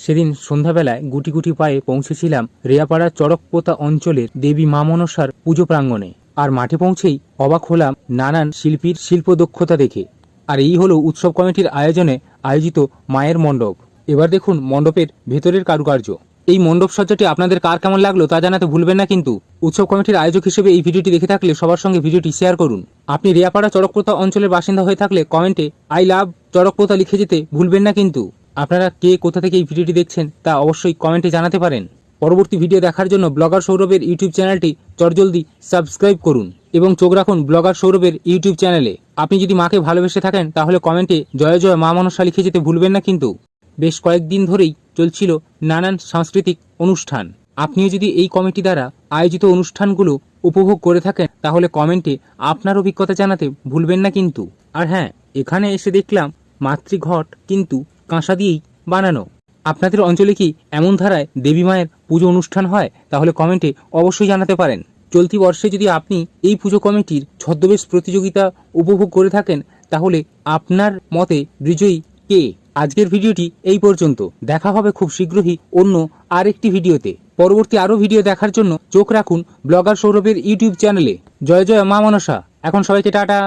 সেদিন সন্ধ্যাবেলায় গুটি গুটি পায়ে পৌঁছেছিলাম রেয়াপাড়ার চড়কপোতা অঞ্চলের দেবী মা মনসার পুজো প্রাঙ্গণে। আর মাঠে পৌঁছেই অবাক হলাম নানান শিল্পীর শিল্পদক্ষতা দেখে। আর এই হলো উৎসব কমিটির আয়োজনে আয়োজিত মায়ের মণ্ডপ। এবার দেখুন মণ্ডপের ভেতরের কারুকার্য। এই মণ্ডপ সজ্জাটি আপনাদের কার কেমন লাগলো তা জানাতে ভুলবেন না কিন্তু। উৎসব কমিটির আয়োজক হিসেবে এই ভিডিওটি দেখে থাকলে সবার সঙ্গে ভিডিওটি শেয়ার করুন। আপনি রেয়াপাড়া চড়কপোতা অঞ্চলের বাসিন্দা হয়ে থাকলে কমেন্টে আই লাভ চড়কপোতা লিখে যেতে ভুলবেন না কিন্তু। আপনারা কে কোথা থেকে এই ভিডিওটি দেখছেন তা অবশ্যই কমেন্টে জানাতে পারেন। পরবর্তী ভিডিও দেখার জন্য ব্লগার সৌরভের ইউটিউব চ্যানেলটি চটজলদি সাবস্ক্রাইব করুন এবং চোখ রাখুন ব্লগার সৌরভের ইউটিউব চ্যানেলে। আপনি যদি মাকে ভালোবেসে থাকেন তাহলে কমেন্টে জয় জয় মা মনসা লিখে যেতে ভুলবেন না কিন্তু। বেশ কয়েকদিন ধরেই চলছিল নানান সাংস্কৃতিক অনুষ্ঠান। আপনিও যদি এই কমিটি দ্বারা আয়োজিত অনুষ্ঠানগুলো উপভোগ করে থাকেন তাহলে কমেন্টে আপনার অভিজ্ঞতা জানাতে ভুলবেন না কিন্তু। আর হ্যাঁ, এখানে এসে দেখলাম মাতৃঘট কিন্তু কাঁসা দিয়েই বানানো। আপনাদের অঞ্চলে কি এমন ধারায় দেবী মায়ের পুজো অনুষ্ঠান হয়? তাহলে কমেন্টে অবশ্যই জানাতে পারেন। চলতি বর্ষে যদি আপনি এই পুজো কমিটির ছদ্মবেশ প্রতিযোগিতা উপভোগ করে থাকেন তাহলে আপনার মতে বিজয়ী কে? আজকের ভিডিওটি এই পর্যন্ত। দেখা হবে খুব শীঘ্রই অন্য আরেকটি ভিডিওতে। পরবর্তী আরও ভিডিও দেখার জন্য চোখ রাখুন ব্লগার সৌরভের ইউটিউব চ্যানেলে। জয় জয় মা মনসা। এখন সবাইকে টাটা।